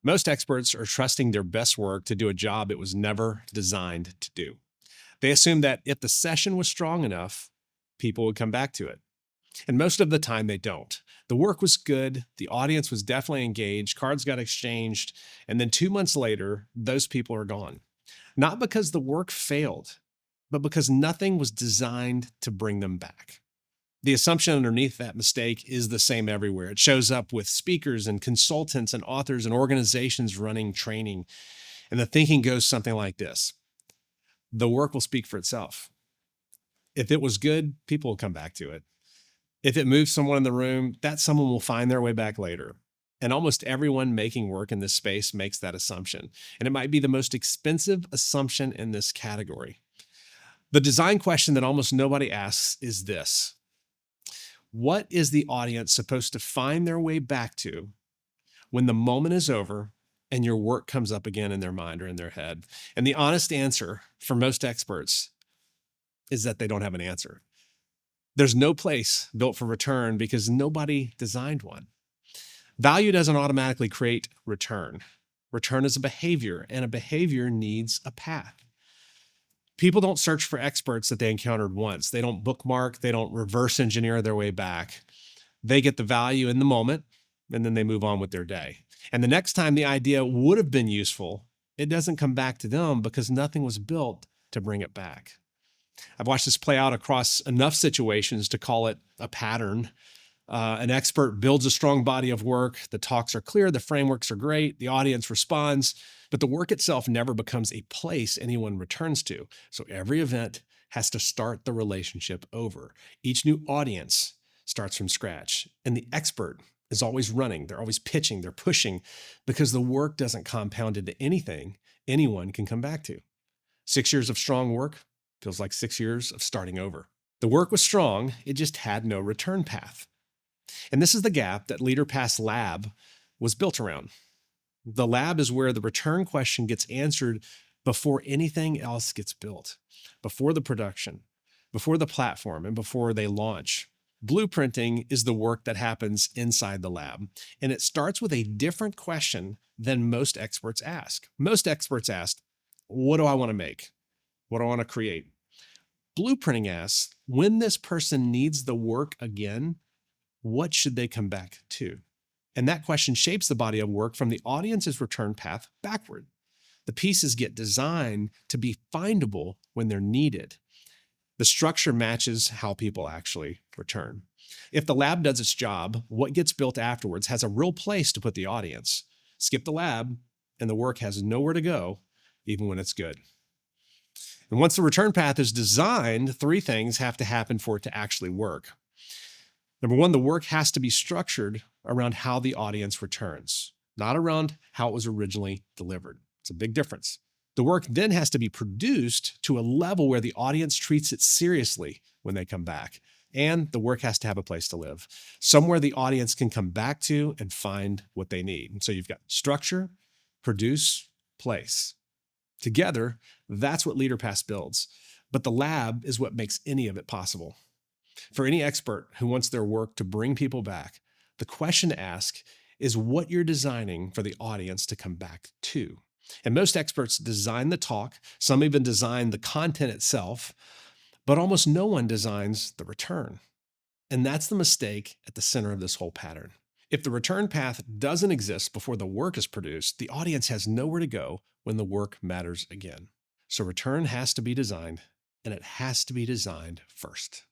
Most experts are trusting their best work to do a job it was never designed to do. They assume that if the session was strong enough, people would come back to it. And most of the time, they don't. The work was good, the audience was definitely engaged, cards got exchanged, and then 2 months later, those people are gone. Not because the work failed, but because nothing was designed to bring them back. The assumption underneath that mistake is the same everywhere. It shows up with speakers and consultants and authors and organizations running training. And the thinking goes something like this: the work will speak for itself. If it was good, people will come back to it. If it moves someone in the room, that someone will find their way back later. And almost everyone making work in this space makes that assumption. And it might be the most expensive assumption in this category. The design question that almost nobody asks is this: what is the audience supposed to find their way back to when the moment is over and your work comes up again in their mind or in their head? And the honest answer for most experts is that they don't have an answer. There's no place built for return because nobody designed one. Value doesn't automatically create return. Return is a behavior, and a behavior needs a path. People don't search for experts that they encountered once. They don't bookmark. They don't reverse engineer their way back. They get the value in the moment, and then they move on with their day. And the next time the idea would have been useful, it doesn't come back to them because nothing was built to bring it back. I've watched this play out across enough situations to call it a pattern. An expert builds a strong body of work. The talks are clear. The frameworks are great. The audience responds, but the work itself never becomes a place anyone returns to. So every event has to start the relationship over. Each new audience starts from scratch, and the expert is always running. They're always pitching. They're pushing because the work doesn't compound into anything anyone can come back to. 6 years of strong work feels like 6 years of starting over. The work was strong. It just had no return path. And this is the gap that LeaderPass Lab was built around. The lab is where the return question gets answered before anything else gets built, before the production, before the platform, and before they launch. Blueprinting is the work that happens inside the lab, and it starts with a different question than most experts ask. Most experts ask, what do I want to make? What do I want to create? Blueprinting asks, when this person needs the work again, what should they come back to? And that question shapes the body of work from the audience's return path backward. The pieces get designed to be findable when they're needed. The structure matches how people actually return. If the lab does its job, what gets built afterwards has a real place to put the audience. Skip the lab, and the work has nowhere to go, even when it's good. And once the return path is designed, 3 things have to happen for it to actually work. Number 1, the work has to be structured around how the audience returns, not around how it was originally delivered. It's a big difference. The work then has to be produced to a level where the audience treats it seriously when they come back. And the work has to have a place to live, somewhere the audience can come back to and find what they need. And so you've got structure, produce, place. Together, that's what LeaderPass builds. But the lab is what makes any of it possible. For any expert who wants their work to bring people back, the question to ask is what you're designing for the audience to come back to. And most experts design the talk, some even design the content itself, but almost no one designs the return. And that's the mistake at the center of this whole pattern. If the return path doesn't exist before the work is produced, the audience has nowhere to go when the work matters again. So return has to be designed, and it has to be designed first.